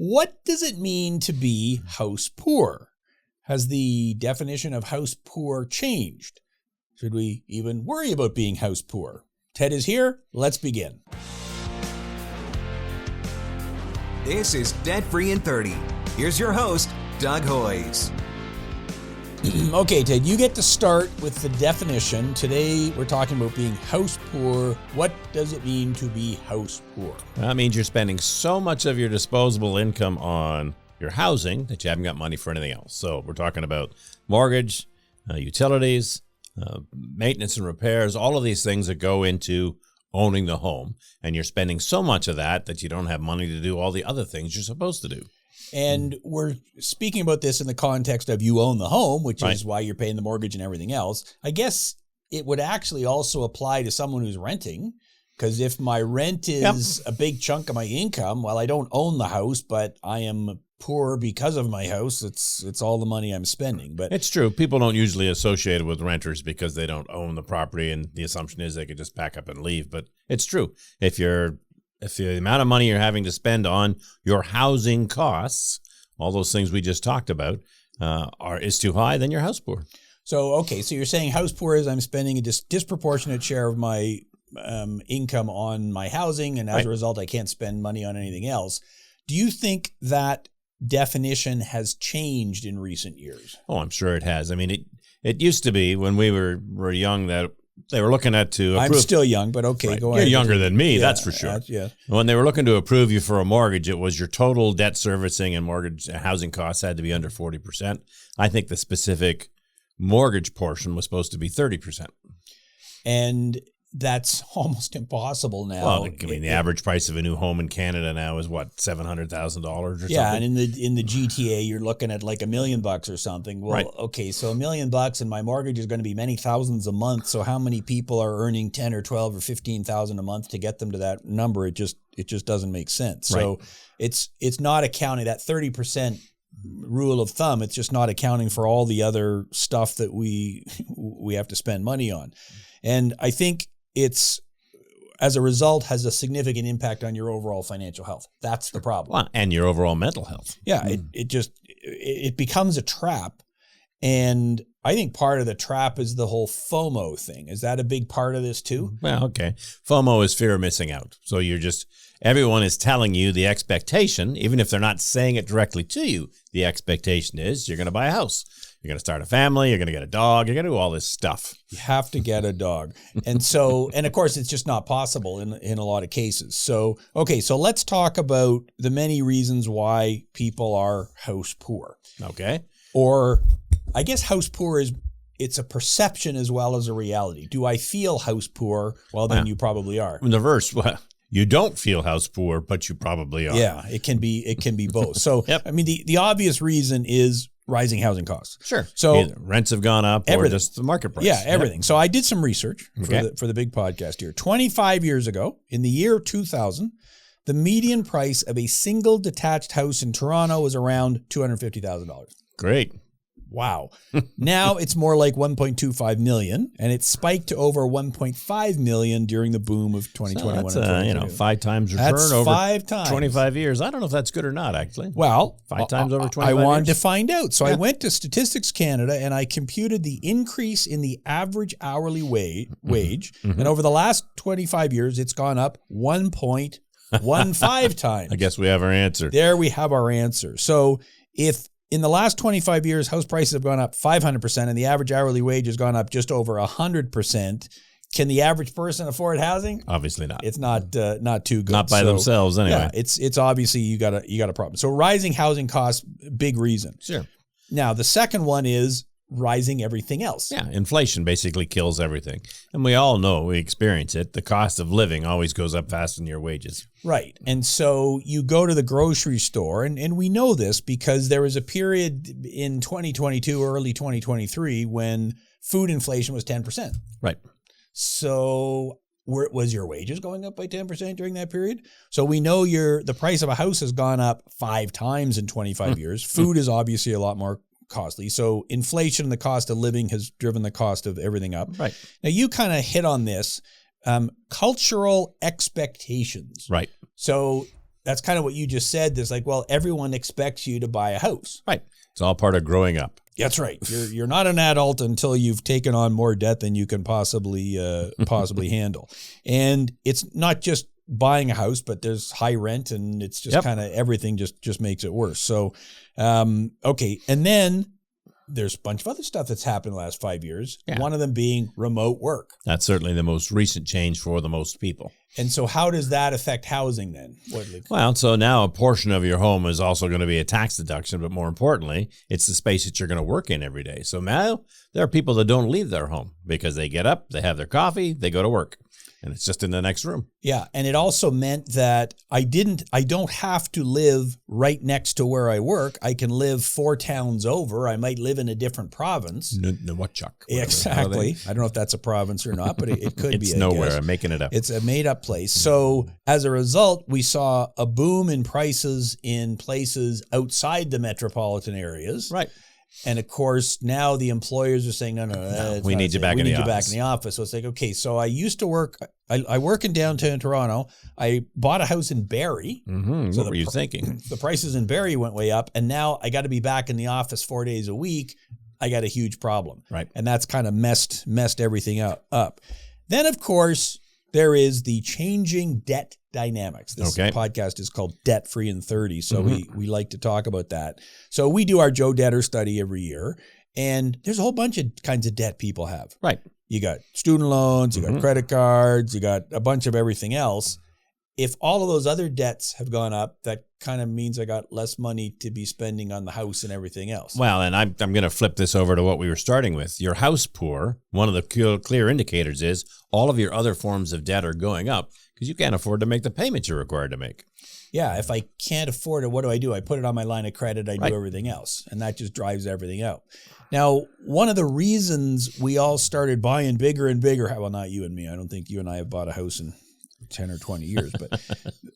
What does it mean to be house poor? Has the definition of house poor changed? Should we even worry about being house poor? Ted is here. Let's begin. This is Debt Free in 30. Here's your host, Doug Hoyes. Okay, Ted, you get to start with the definition. Today, we're talking about being house poor. What does it mean to be house poor? That means you're spending so much of your disposable income on your housing that you haven't got money for anything else. So we're talking about mortgage, utilities, maintenance and repairs, all of these things that go into owning the home. And you're spending so much of that you don't have money to do all the other things you're supposed to do. And we're speaking about this in the context of you own the home, which Right. is why you're paying the mortgage and everything else. I guess it would actually also apply to someone who's renting, because if my rent is a big chunk of my income, well, I don't own the house, but I am poor because of my house. It's all the money I'm spending. But It's true. People don't usually associate it with renters because they don't own the property, and the assumption is they could just pack up and leave. But it's true. If the amount of money you're having to spend on your housing costs, all those things we just talked about, is too high, then you're house poor. So you're saying house poor is I'm spending a disproportionate share of my income on my housing, and as Right. a result, I can't spend money on anything else. Do you think that definition has changed in recent years? Oh, I'm sure it has. I mean, it used to be when we were young that they were looking at to approve. I'm still young, but okay, Right. go You're ahead. younger than me, Yeah, that's for sure. yeah. When they were looking to approve you for a mortgage, it was your total debt servicing and mortgage housing costs had to be under 40%. I think the specific mortgage portion was supposed to be 30%. And that's almost impossible now. Well, I mean, the average price of a new home in Canada now is what, $700,000 or something? Yeah, and in the GTA, you're looking at like $1 million or something. Well, Right. okay, so $1 million, and my mortgage is going to be many thousands a month. So how many people are earning 10 or 12 or 15,000 a month to get them to that number? It just doesn't make sense. So it's not accounting that 30% rule of thumb. It's just not accounting for all the other stuff that we have to spend money on, and I think it's, as a result, has a significant impact on your overall financial health. That's the problem. Well, and your overall mental health. Yeah, it becomes a trap. And I think part of the trap is the whole FOMO thing. Is that a big part of this too? Well, okay. FOMO is fear of missing out. So everyone is telling you the expectation, even if they're not saying it directly to you, the expectation is you're going to buy a house. You're going to start a family. You're going to get a dog. You're going to do all this stuff. You have to get a dog. And of course, it's just not possible in a lot of cases. So let's talk about the many reasons why people are house poor. Okay. Or I guess house poor it's a perception as well as a reality. Do I feel house poor? Well, then you probably are. In the verse, well, you don't feel house poor, but you probably are. Yeah, it can be both. So, Yep. I mean, the obvious reason is rising housing costs. Sure. So either rents have gone up or everything. just the market price. Yeah, everything. Yep. So I did some research Okay. for the big podcast here. 25 years ago, in the year 2000, the median price of a single detached house in Toronto was around $250,000. Great. Wow. Now it's more like 1.25 million, and it spiked to over 1.5 million during the boom of 2021 So and that's 2022. 5 times return That's over 5 times. 25 years. I don't know if that's good or not, actually. Well, 5 times over 25 I wanted years? to find out. So I went to Statistics Canada and I computed the increase in the average hourly wage. And over the last 25 years, it's gone up 1.15 times. I guess we have our answer. There we have our answer. So if in the last 25 years, house prices have gone up 500% and the average hourly wage has gone up just over 100%, can the average person afford housing? Obviously not. It's not too good. Not by themselves anyway. Yeah, it's obviously you got a problem. So rising housing costs, big reason. Sure. Now the second one is rising everything else. Yeah, inflation basically kills everything. And we all know, we experience it. The cost of living always goes up faster than your wages. Right. And so you go to the grocery store, and we know this because there was a period in 2022, early 2023, when food inflation was 10%. Right. So was your wages going up by 10% during that period? So we know the price of a house has gone up 5 times in 25 years. Food is obviously a lot more costly. So inflation, the cost of living has driven the cost of everything up. Right. Now you kind of hit on this, cultural expectations. Right. So that's kind of what you just said. There's like, well, everyone expects you to buy a house. Right. It's all part of growing up. That's right. You're not an adult until you've taken on more debt than you can possibly handle. And it's not just buying a house, but there's high rent, and it's just kind of everything just makes it worse. So, okay. And then there's a bunch of other stuff that's happened in the last 5 years. Yeah. One of them being remote work. That's certainly the most recent change for the most people. And so how does that affect housing then? Well, so now a portion of your home is also going to be a tax deduction, but more importantly, it's the space that you're going to work in every day. So now there are people that don't leave their home because they get up, they have their coffee, they go to work. And it's just in the next room. Yeah. And it also meant that I don't have to live right next to where I work. I can live 4 towns over. I might live in a different province. Nwachuk. Exactly. I don't know if that's a province or not, but it could be. It's nowhere. I'm making it up. It's a made up place. So as a result, we saw a boom in prices in places outside the metropolitan areas. Right. And of course, now the employers are saying, no, we need you back in the office. Back in the office. So it's like, okay, so I used to work, I work in downtown Toronto. I bought a house in Barrie. Mm-hmm. So what were you thinking? The prices in Barrie went way up, and now I got to be back in the office 4 days a week. I got a huge problem. Right. And that's kind of messed everything up. Then, of course, there is the changing debt dynamics. This podcast is called Debt Free in 30. So we like to talk about that. So we do our Joe Debtor study every year, and there's a whole bunch of kinds of debt people have. Right. You got student loans, you got credit cards, you got a bunch of everything else. If all of those other debts have gone up, that kind of means I got less money to be spending on the house and everything else. Well, and I'm going to flip this over to what we were starting with. Your house poor, one of the clear indicators is all of your other forms of debt are going up because you can't afford to make the payments you're required to make. Yeah, if I can't afford it, what do? I put it on my line of credit, I do everything else, and that just drives everything out. Now, one of the reasons we all started buying bigger and bigger, well, not you and me, I don't think you and I have bought a house in 10 or 20 years, but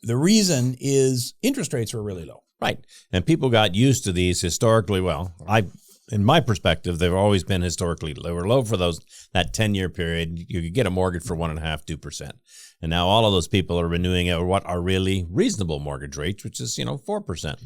the reason is interest rates were really low. Right. And people got used to these historically. Well, in my perspective, they've always been historically, they were low for that 10-year period. You could get a mortgage for 1.5%, 2%. And now all of those people are renewing at what are really reasonable mortgage rates, which is, 4%.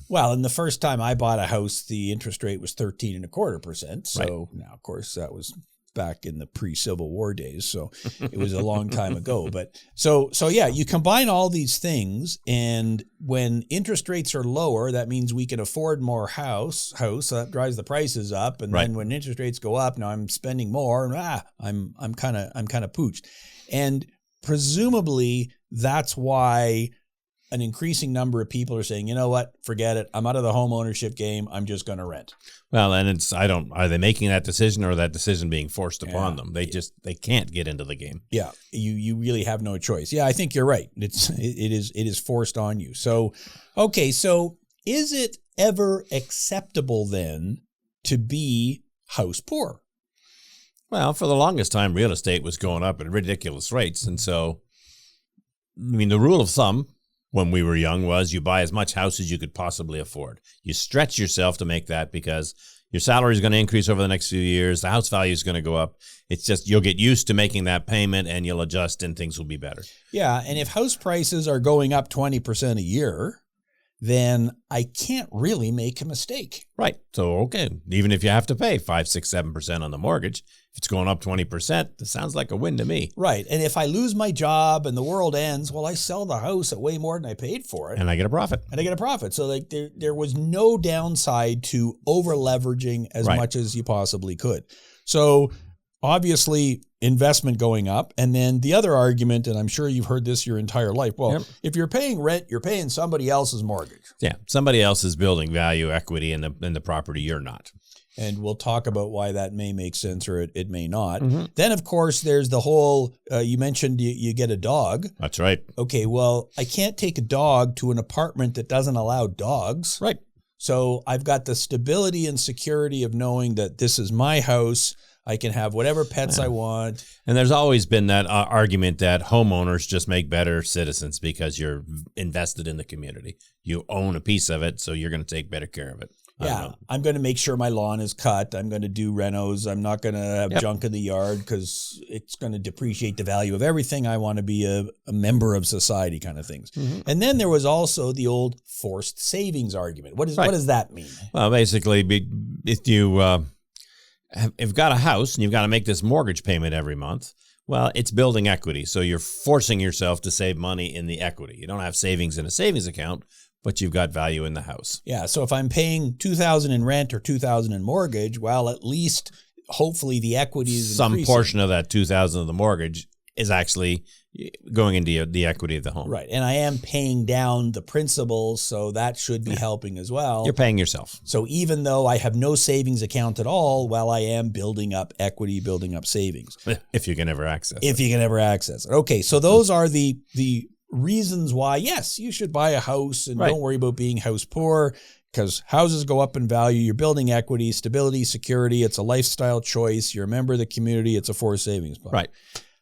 Well, and the first time I bought a house, the interest rate was 13.25%. So now, of course, that was back in the pre-Civil War days. So it was a long time ago. But so yeah, you combine all these things, and when interest rates are lower, that means we can afford more house. So that drives the prices up. And then when interest rates go up, now I'm spending more, and I'm kind of pooched. And presumably that's why an increasing number of people are saying, you know what, forget it. I'm out of the home ownership game. I'm just going to rent. Well, and are they making that decision, or that decision being forced upon them? They can't get into the game. Yeah. You really have no choice. Yeah, I think you're right. It is forced on you. So, okay. So is it ever acceptable then to be house poor? Well, for the longest time, real estate was going up at ridiculous rates. And so, the rule of thumb when we were young was you buy as much house as you could possibly afford. You stretch yourself to make that because your salary is going to increase over the next few years. The house value is going to go up. It's just you'll get used to making that payment, and you'll adjust, and things will be better. Yeah, and if house prices are going up 20% a year, then I can't really make a mistake. Right. So, okay, even if you have to pay 5, 6, 7% on the mortgage, if it's going up 20%, that sounds like a win to me. Right. And if I lose my job and the world ends, well, I sell the house at way more than I paid for it. And I get a profit. So like there was no downside to over leveraging as much as you possibly could. So obviously investment going up. And then the other argument, and I'm sure you've heard this your entire life, if you're paying rent, you're paying somebody else's mortgage. Yeah, somebody else is building value, equity in the property. You're not. And we'll talk about why that may make sense or it may not. Mm-hmm. Then, of course, there's the whole, you mentioned you get a dog. That's right. Okay, well, I can't take a dog to an apartment that doesn't allow dogs. Right. So I've got the stability and security of knowing that this is my house. I can have whatever pets I want. And there's always been that argument that homeowners just make better citizens because you're invested in the community. You own a piece of it, so you're going to take better care of it. Yeah, I'm going to make sure my lawn is cut. I'm going to do renos. I'm not going to have junk in the yard because it's going to depreciate the value of everything. I want to be a member of society kind of things. And then there was also the old forced savings argument. What does that mean? Well, basically, if you have got a house and you've got to make this mortgage payment every month, well, it's building equity. So you're forcing yourself to save money in the equity. You don't have savings in a savings account, but you've got value in the house. Yeah. So if I'm paying $2,000 in rent or $2,000 in mortgage, well, at least hopefully the equity is some increasing. Portion of that $2,000 of the mortgage is actually going into the equity of the home. Right. And I am paying down the principal, so that should be helping as well. You're paying yourself. So even though I have no savings account at all, well, I am building up equity, building up savings. If you can ever access it. If you can ever access it. Okay. So those are the reasons why, yes, you should buy a house and don't worry about being house poor, because houses go up in value. You're building equity, stability, security. It's a lifestyle choice. You're a member of the community. It's a forced savings plan. Right.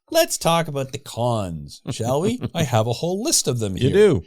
Let's talk about the cons, shall we? I have a whole list of them here. You do.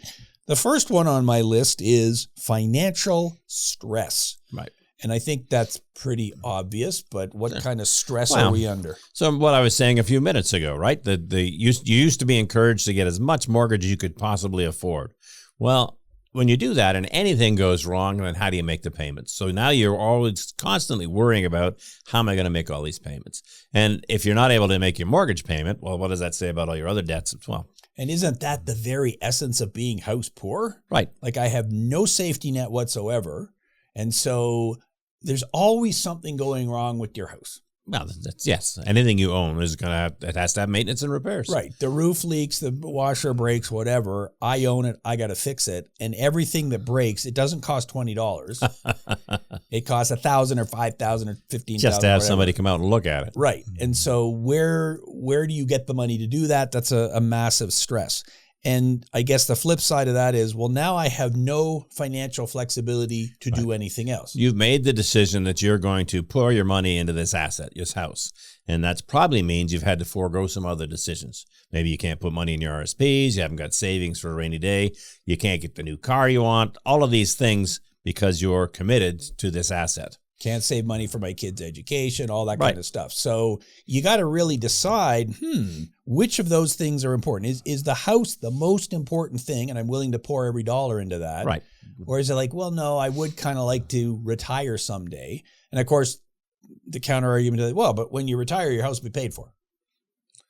The first one on my list is financial stress. Right. And I think that's pretty obvious, but what kind of stress are we under? So what I was saying a few minutes ago, right? You used to be encouraged to get as much mortgage as you could possibly afford. Well, when you do that and anything goes wrong, then how do you make the payments? So now you're always constantly worrying about, how am I going to make all these payments? And if you're not able to make your mortgage payment, well, what does that say about all your other debts as well? And isn't that the very essence of being house poor? Right. Like I have no safety net whatsoever. And so there's always something going wrong with your house. Well, yes. Anything you own it has to have maintenance and repairs. Right. The roof leaks, the washer breaks, whatever. I own it. I got to fix it. And everything that breaks, it doesn't cost $20. It costs $1,000 or $5,000 or $15,000. Just to have somebody come out and look at it. Right. And so where do you get the money to do that? That's a massive stress. And I guess the flip side of that is, well, now I have no financial flexibility to do anything else. You've made the decision that you're going to pour your money into this asset, this house. And that probably means you've had to forego some other decisions. Maybe you can't put money in your RSPs. You haven't got savings for a rainy day. You can't get the new car you want. All of these things because you're committed to this asset. Can't save money for my kids' education, all that kind of stuff. So you got to really decide, which of those things are important? Is the house the most important thing, and I'm willing to pour every dollar into that? Right. Or is it like, well, no, I would kind of like to retire someday. And of course, the counter argument is, well, but when you retire, your house will be paid for.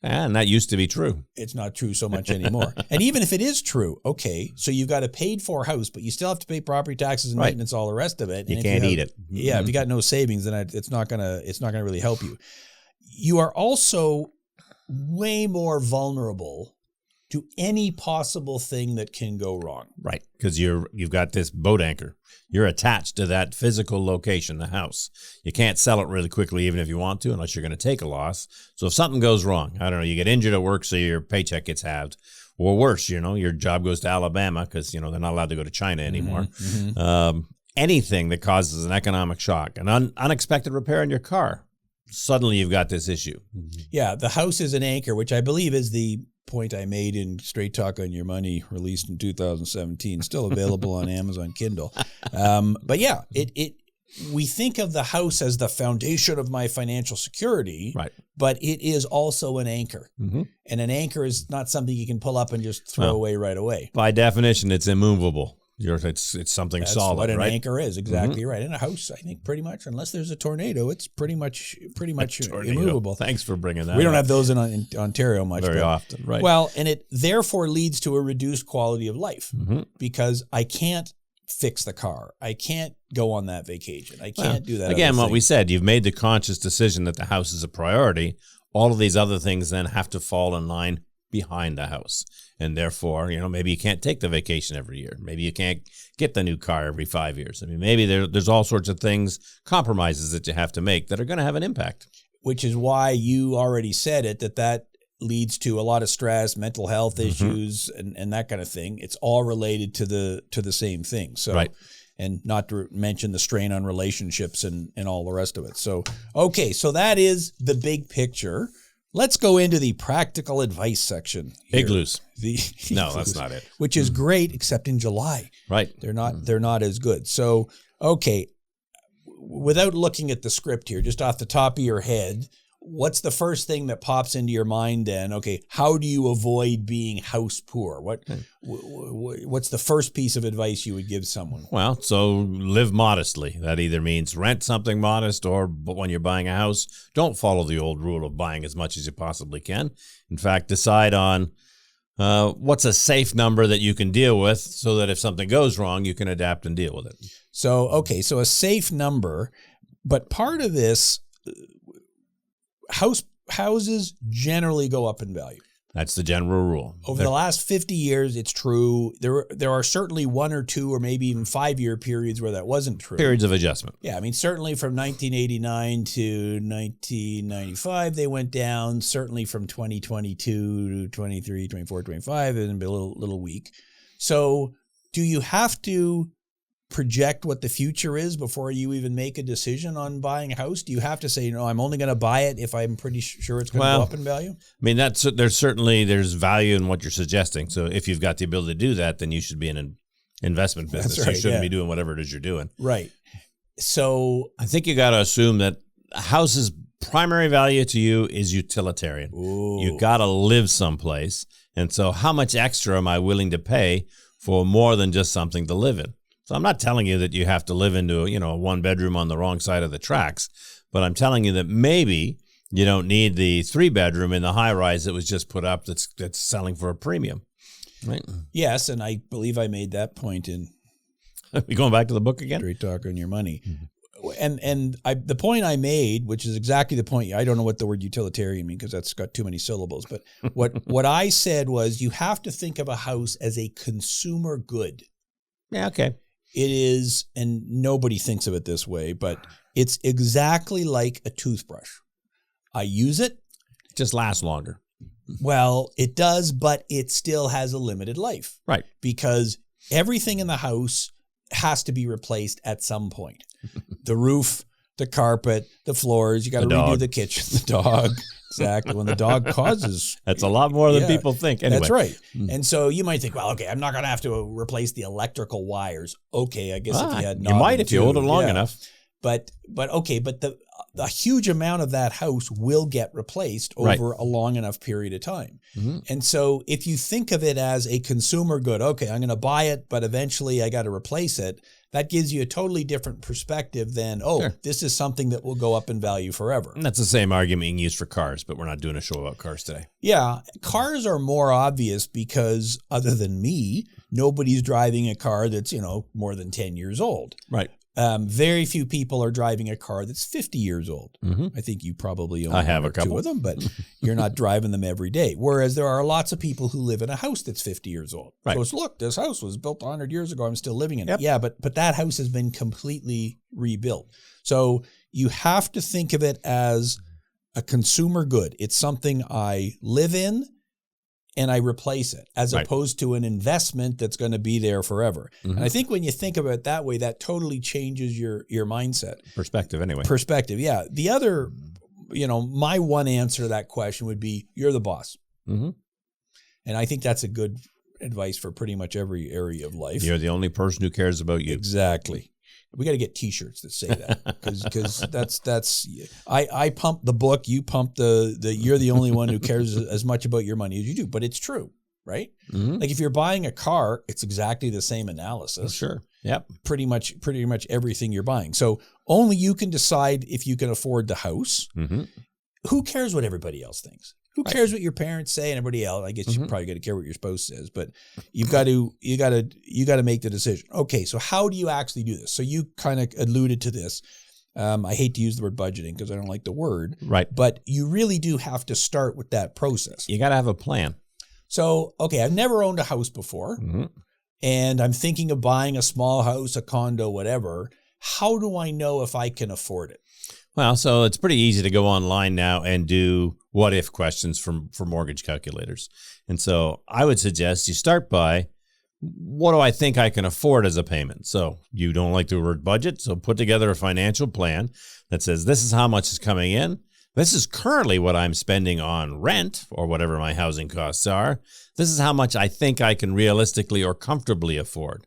And that used to be true. It's not true so much anymore. And even if it is true, okay, so you've got a paid for house, but you still have to pay property taxes and maintenance, all the rest of it. You can't eat it. Yeah, if you got no savings, then it's not gonna really help you. You are also way more vulnerable to any possible thing that can go wrong. Right, because you've got this boat anchor. You're attached to that physical location, the house. You can't sell it really quickly, even if you want to, unless you're going to take a loss. So if something goes wrong, I don't know, you get injured at work, so your paycheck gets halved. Or worse, your job goes to Alabama because, they're not allowed to go to China anymore. Anything that causes an economic shock, an unexpected repair in your car, suddenly you've got this issue. Yeah, the house is an anchor, which I believe is the point I made in Straight Talk on Your Money, released in 2017, still available on Amazon Kindle. But yeah, we think of the house as the foundation of my financial security, right? But it is also an anchor. And an anchor is not something you can pull up and just throw away right away. By definition, it's immovable. It's something That's solid, what an right? anchor is, exactly right. In a house, I think pretty much, unless there's a tornado, it's pretty much immovable. Thanks for bringing that We don't up. have those in Ontario much. Very often, right? Well, and it therefore leads to a reduced quality of life because I can't fix the car. I can't go on that vacation. I can't do that. Again, what we said, you've made the conscious decision that the house is a priority. All of these other things then have to fall in line behind the house. And therefore, maybe you can't take the vacation every year. Maybe you can't get the new car every 5 years. I mean, maybe there's all sorts of things, compromises that you have to make that are going to have an impact. Which is why you already said it, that leads to a lot of stress, mental health issues, and that kind of thing. It's all related to the same thing. So, right. And not to mention the strain on relationships and all the rest of it. So, okay, so that is the big picture. Let's go into the practical advice section here. Igloos. No, igloos, that's not it. Which is great, except in July. Right. They're not as good. So, okay, without looking at the script here, just off the top of your head, what's the first thing that pops into your mind then? Okay, how do you avoid being house poor? What's the first piece of advice you would give someone? Well, so live modestly. That either means rent something modest, but when you're buying a house, don't follow the old rule of buying as much as you possibly can. In fact, decide on what's a safe number that you can deal with so that if something goes wrong, you can adapt and deal with it. So a safe number, but part of this, houses generally go up in value. That's the general rule. Over the last 50 years, it's true. There are certainly 1 or 2 or maybe even 5-year periods where that wasn't true. Periods of adjustment. Yeah, I mean, certainly from 1989 to 1995, they went down. Certainly from 2022 to 23, 24, 25, and a little weak. So do you have to project what the future is before you even make a decision on buying a house? Do you have to say, no, I'm only going to buy it if I'm pretty sure it's going to go up in value? I mean, there's value in what you're suggesting. So if you've got the ability to do that, then you should be in an investment business. That's right, you shouldn't be doing whatever it is you're doing. Right. So I think you got to assume that a house's primary value to you is utilitarian. Ooh. You got to live someplace. And so how much extra am I willing to pay for more than just something to live in? So I'm not telling you that you have to live into, a 1-bedroom on the wrong side of the tracks, but I'm telling you that maybe you don't need the 3-bedroom in the high rise that was just put up that's selling for a premium. Right? Yes, and I believe I made that point in We going back to the book again? Straight Talk on Your Money. And the point I made, which is exactly the point, I don't know what the word utilitarian means because that's got too many syllables, but what I said was you have to think of a house as a consumer good. Yeah, okay. It is, and nobody thinks of it this way, but it's exactly like a toothbrush. I use it. It just lasts longer. Well, it does, but it still has a limited life. Right. Because everything in the house has to be replaced at some point. The roof, the carpet, the floors, you got to redo the kitchen, the dog. Exactly. When the dog causes. That's a lot more than people think. Anyway. That's right. And so you might think, well, okay, I'm not going to have to replace the electrical wires. Okay, I guess if you had you might if you hold it long enough. But the huge amount of that house will get replaced over a long enough period of time. Mm-hmm. And so if you think of it as a consumer good, okay, I'm going to buy it, but eventually I got to replace it. That gives you a totally different perspective than, this is something that will go up in value forever. And that's the same argument being used for cars, but we're not doing a show about cars today. Yeah. Cars are more obvious because other than me, nobody's driving a car that's, more than 10 years old. Right. Very few people are driving a car that's 50 years old. Mm-hmm. I think you probably own I have one or a couple two of them, but you're not driving them every day. Whereas there are lots of people who live in a house that's 50 years old. Right. Goes, look, this house was built 100 years ago. I'm still living in it. Yep. Yeah, but that house has been completely rebuilt. So you have to think of it as a consumer good. It's something I live in and I replace it as opposed to an investment that's going to be there forever. Mm-hmm. And I think when you think about it that way, that totally changes your mindset. Perspective, anyway. Perspective, yeah. The other, my one answer to that question would be, you're the boss. Mm-hmm. And I think that's a good advice for pretty much every area of life. You're the only person who cares about you. Exactly. We got to get T-shirts that say that because that's I pump the book, you pump the you're the only one who cares as much about your money as you do, but it's true, right? Mm-hmm. Like if you're buying a car, it's exactly the same analysis. Sure. Yep. Pretty much everything you're buying. So only you can decide if you can afford the house. Mm-hmm. Who cares what everybody else thinks? Who cares what your parents say and everybody else? I guess you're probably going to care what your spouse says, but you got to make the decision. Okay, so how do you actually do this? So you kind of alluded to this. I hate to use the word budgeting because I don't like the word. Right. But you really do have to start with that process. You got to have a plan. So, okay, I've never owned a house before, and I'm thinking of buying a small house, a condo, whatever. How do I know if I can afford it? Well, so it's pretty easy to go online now and do what-if questions for mortgage calculators. And so I would suggest you start by, what do I think I can afford as a payment? So you don't like the word budget, so put together a financial plan that says this is how much is coming in. This is currently what I'm spending on rent or whatever my housing costs are. This is how much I think I can realistically or comfortably afford.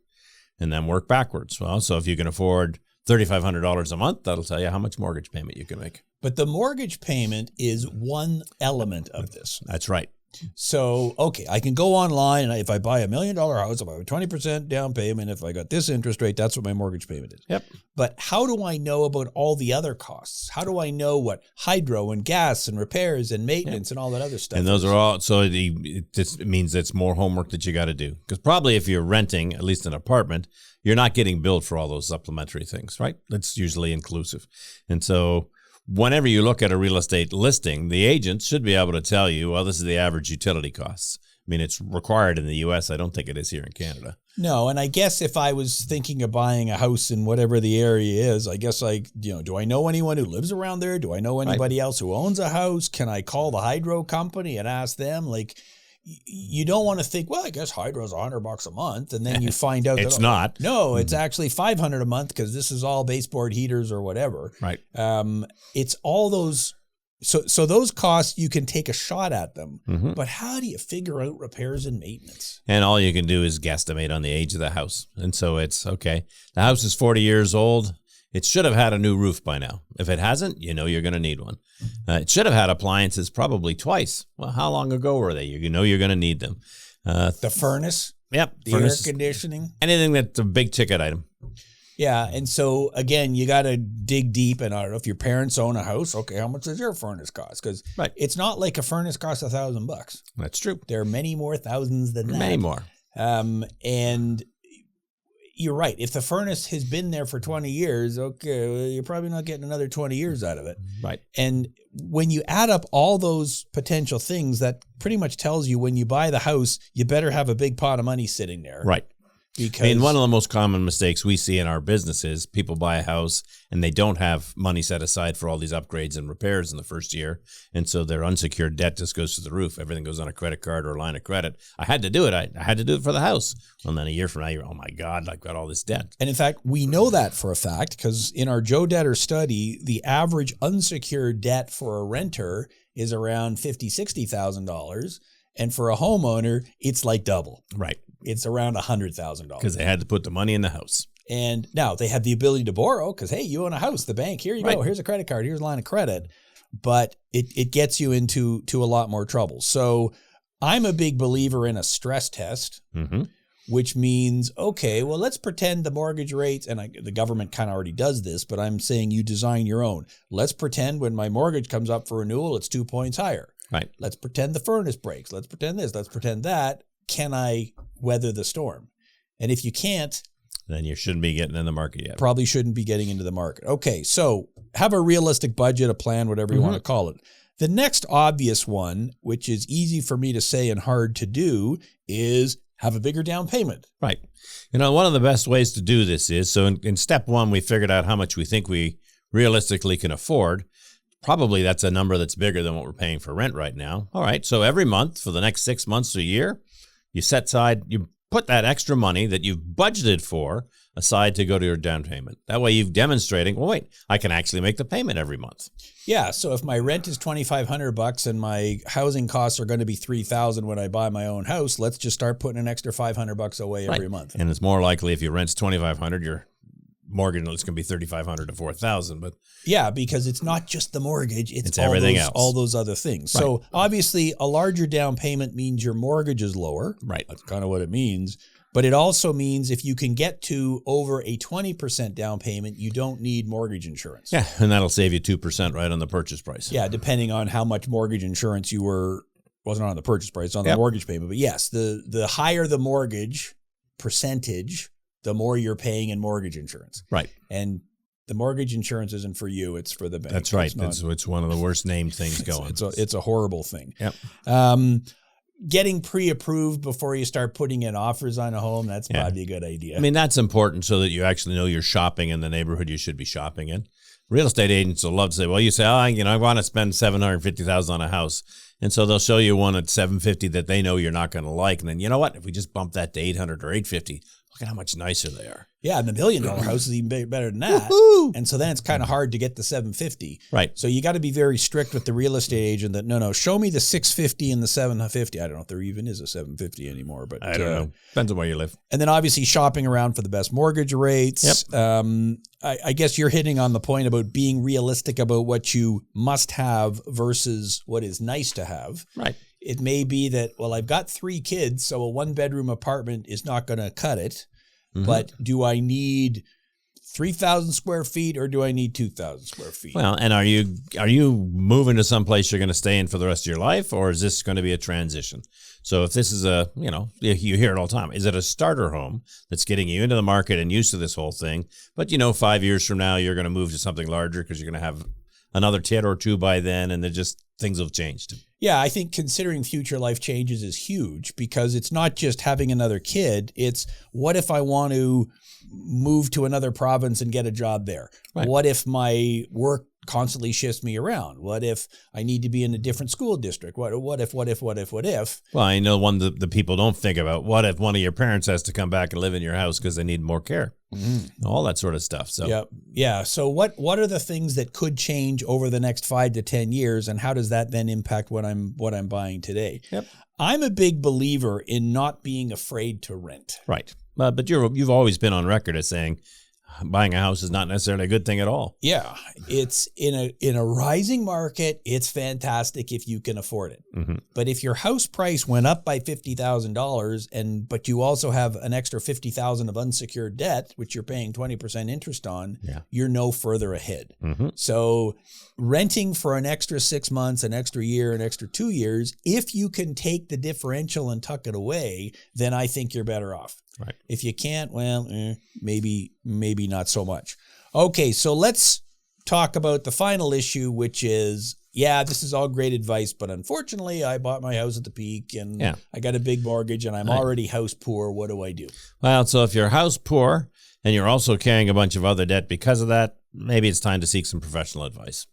And then work backwards. Well, so if you can afford $3,500 a month, that'll tell you how much mortgage payment you can make. But the mortgage payment is one element of this. That's right. So, okay, I can go online, and if I buy $1 million house, if I have a 20% down payment, if I got this interest rate, that's what my mortgage payment is. Yep. But how do I know about all the other costs? How do I know what hydro and gas and repairs and maintenance and all that other stuff? And those are all, so it means it's more homework that you got to do. Because probably if you're renting, at least an apartment, you're not getting billed for all those supplementary things, right? That's usually inclusive. And so whenever you look at a real estate listing, the agent should be able to tell you, well, this is the average utility costs. I mean, it's required in the U.S. I don't think it is here in Canada. No, and I guess if I was thinking of buying a house in whatever the area is, I guess do I know anyone who lives around there? Do I know anybody else who owns a house? Can I call the hydro company and ask them? Like, you don't want to think, well, I guess hydro's $100 a month, and then you find out it's not. No, it's actually $500 a month because this is all baseboard heaters or whatever. Right. It's all those. So those costs, you can take a shot at them, but how do you figure out repairs and maintenance? And all you can do is guesstimate on the age of the house. And so it's, okay, the house is 40 years old. It should have had a new roof by now. If it hasn't, you know you're going to need one. It should have had appliances probably twice. Well, how long ago were they? You know you're going to need them. The furnace? Yep. The air conditioning? Anything that's a big ticket item. Yeah, and so, again, you got to dig deep, and I don't know if your parents own a house, okay, how much does your furnace cost? Because it's not like a furnace costs $1,000. That's true. There are many more thousands than that. Many more. And you're right. If the furnace has been there for 20 years, okay, well, you're probably not getting another 20 years out of it. Right. And when you add up all those potential things, that pretty much tells you when you buy the house, you better have a big pot of money sitting there. Right. Because one of the most common mistakes we see in our business is people buy a house and they don't have money set aside for all these upgrades and repairs in the first year. And so their unsecured debt just goes to the roof. Everything goes on a credit card or a line of credit. I had to do it. I had to do it for the house. Well, then a year from now, you're, oh my God, I've got all this debt. And in fact, we know that for a fact because in our Joe Debtor study, the average unsecured debt for a renter is around $50,000, $60,000. And for a homeowner, it's like double. Right. It's around $100,000. Because they had to put the money in the house. And now they have the ability to borrow because, hey, you own a house, the bank, here you go. Here's a credit card. Here's a line of credit. But it gets you into a lot more trouble. So I'm a big believer in a stress test, which means, okay, well, let's pretend the mortgage rates, and the government kind of already does this, but I'm saying you design your own. Let's pretend when my mortgage comes up for renewal, it's 2 points higher. Right. Let's pretend the furnace breaks. Let's pretend this. Let's pretend that. Can I weather the storm? And if you can't, then you shouldn't be getting in the market yet. Probably shouldn't be getting into the market. Okay, so have a realistic budget, a plan, whatever you want to call it. The next obvious one, which is easy for me to say and hard to do, is have a bigger down payment. Right. You know, one of the best ways to do this is, so in step one, we figured out how much we think we realistically can afford. Probably that's a number that's bigger than what we're paying for rent right now. All right, so every month for the next 6 months or a year, you set aside, you put that extra money that you've budgeted for aside to go to your down payment. That way you're demonstrating, well, wait, I can actually make the payment every month. Yeah, so if my rent is $2,500 and my housing costs are going to be $3,000 when I buy my own house, let's just start putting an extra $500 away every month. And it's more likely if your rent's $2,500, your mortgage is going to be $3,500 to $4,000, but yeah, because it's not just the mortgage; it's all everything those, else, all those other things. So obviously, a larger down payment means your mortgage is lower. Right, that's kind of what it means. But it also means if you can get to over a 20% down payment, you don't need mortgage insurance. Yeah, and that'll save you 2% right on the purchase price. Yeah, depending on how much mortgage insurance you wasn't on the purchase price, on the mortgage payment. But yes, the higher the mortgage percentage, the more you're paying in mortgage insurance. Right. And the mortgage insurance isn't for you, it's for the bank. That's right. It's one of the worst named things going. It's a horrible thing. Yep. Getting pre-approved before you start putting in offers on a home, that's probably a good idea. I mean, that's important so that you actually know you're shopping in the neighborhood you should be shopping in. Real estate agents will love to say, well, you say, I want to spend $750,000 on a house. And so they'll show you one at $750,000 that they know you're not going to like. And then, you know what? If we just bump that to $800,000 or $850,000, Look at how much nicer they are. Yeah, and the $1 million house is even better than that. Woo-hoo! And so then it's kind of hard to get the 750. Right. So you got to be very strict with the real estate agent that, no, show me the 650 and the 750. I don't know if there even is a 750 anymore, but I don't know. Depends on where you live. And then obviously shopping around for the best mortgage rates. Yep. I guess you're hitting on the point about being realistic about what you must have versus what is nice to have. Right. It may be that, well, I've got 3 kids, so a 1-bedroom apartment is not going to cut it. Mm-hmm. But do I need 3,000 square feet or do I need 2,000 square feet? Well, and are you moving to some place you're going to stay in for the rest of your life, or is this going to be a transition? So if this is you hear it all the time, is it a starter home that's getting you into the market and used to this whole thing? But 5 years from now, you're going to move to something larger because you're going to have another kid or 2 by then, and things have changed. Yeah, I think considering future life changes is huge because it's not just having another kid. It's what if I want to move to another province and get a job there? Right. What if my work constantly shifts me around? What if I need to be in a different school district? What if? Well, I know one that the people don't think about. What if one of your parents has to come back and live in your house because they need more care? Mm-hmm. All that sort of stuff. So yeah. So what are the things that could change over the next 5 to 10 years, and how does that then impact what I'm buying today? Yep. I'm a big believer in not being afraid to rent. Right. But you've always been on record as saying buying a house is not necessarily a good thing at all. Yeah, it's in a rising market. It's fantastic if you can afford it. Mm-hmm. But if your house price went up by $50,000 but you also have an extra $50,000 of unsecured debt, which you're paying 20% interest on, you're no further ahead. Mm-hmm. So renting for an extra 6 months, an extra year, an extra 2 years, if you can take the differential and tuck it away, then I think you're better off. Right. If you can't, well, maybe not so much. Okay, so let's talk about the final issue, which is, this is all great advice, but unfortunately, I bought my house at the peak and I got a big mortgage and I'm already house poor. What do I do? Well, so if you're house poor and you're also carrying a bunch of other debt because of that, maybe it's time to seek some professional advice.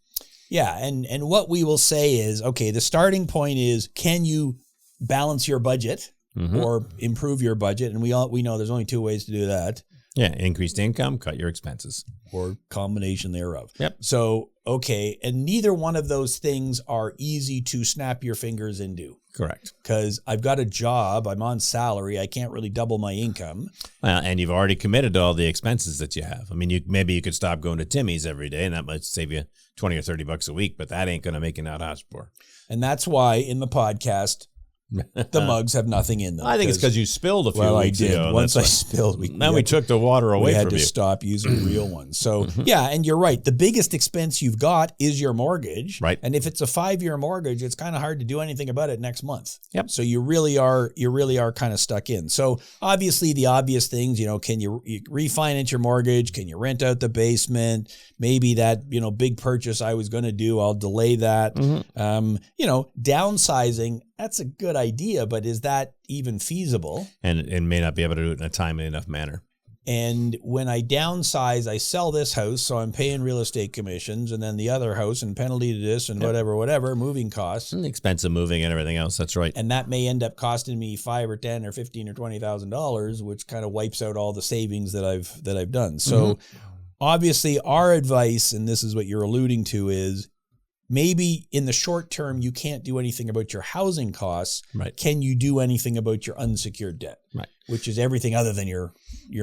Yeah, and what we will say is, okay, the starting point is, can you balance your budget? Mm-hmm. Or improve your budget, and we know there's only 2 ways to do that. Yeah, increased income, cut your expenses, or combination thereof. Yep. So and neither one of those things are easy to snap your fingers and do. Correct. Because I've got a job, I'm on salary, I can't really double my income. Well, and you've already committed to all the expenses that you have. I mean, maybe you could stop going to Timmy's every day, and that might save you $20 or $30 a week, but that ain't going to make you not house poor. And that's why in the podcast, the mugs have nothing in them. I think it's because you spilled a few weeks ago. Well, I did. Once I spilled, we took the water away from you. We had to stop using real ones. So, and you're right. The biggest expense you've got is your mortgage. Right. And if it's a 5-year mortgage, it's kind of hard to do anything about it next month. Yep. So you really are kind of stuck in. So obviously the obvious things, can you refinance your mortgage? Can you rent out the basement? Maybe that, big purchase I was going to do, I'll delay that. Mm-hmm. Downsizing, that's a good idea, but is that even feasible? And may not be able to do it in a timely enough manner. And when I downsize, I sell this house, so I'm paying real estate commissions, and then the other house and penalty to this and whatever, moving costs. And the expense of moving and everything else, that's right. And that may end up costing me $5,000 or $10,000 or $15,000 or $20,000, which kind of wipes out all the savings that I've done. So obviously our advice, and this is what you're alluding to, is maybe in the short term, you can't do anything about your housing costs. Right. Can you do anything about your unsecured debt? Right. Which is everything other than your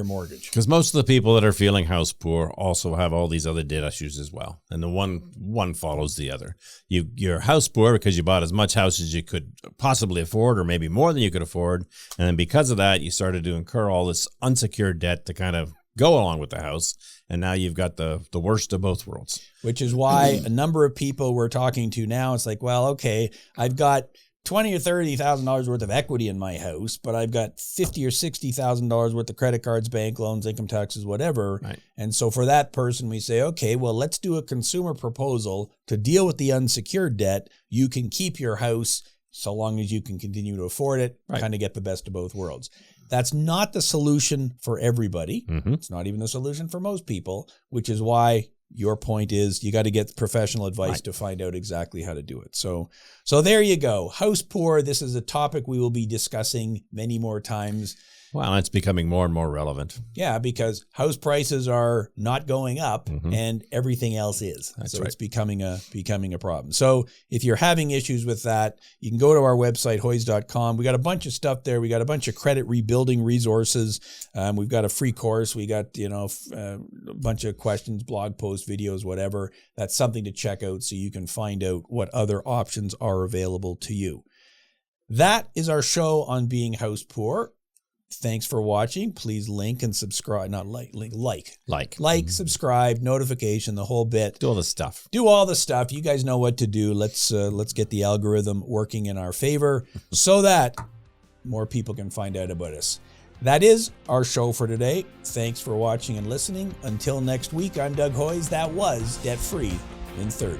mortgage. Because most of the people that are feeling house poor also have all these other debt issues as well. And the one follows the other. You're house poor because you bought as much house as you could possibly afford, or maybe more than you could afford. And then because of that, you started to incur all this unsecured debt to kind of go along with the house. And now you've got the worst of both worlds. Which is why a number of people we're talking to now, it's like, well, okay, I've got $20,000 or $30,000 worth of equity in my house, but I've got $50,000 or $60,000 worth of credit cards, bank loans, income taxes, whatever. Right. And so for that person, we say, okay, well, let's do a consumer proposal to deal with the unsecured debt. You can keep your house so long as you can continue to afford it, kind of get the best of both worlds. That's not the solution for everybody. Mm-hmm. It's not even the solution for most people, which is why your point is you got to get professional advice to find out exactly how to do it. So there you go. House poor. This is a topic we will be discussing many more times. Wow, it's becoming more and more relevant. Yeah, because house prices are not going up and everything else is. That's so right. it's becoming a problem. So if you're having issues with that, you can go to our website, hoys.com. We got a bunch of stuff there. We got a bunch of credit rebuilding resources. We've got a free course. We got, a bunch of questions, blog posts, videos, whatever. That's something to check out so you can find out what other options are available to you. That is our show on being house poor. Thanks for watching. Please link and subscribe. Not like, subscribe, notification, the whole bit. Do all the stuff. Do all the stuff. You guys know what to do. Let's get the algorithm working in our favor so that more people can find out about us. That is our show for today. Thanks for watching and listening. Until next week, I'm Doug Hoys. That was Debt Free in 30.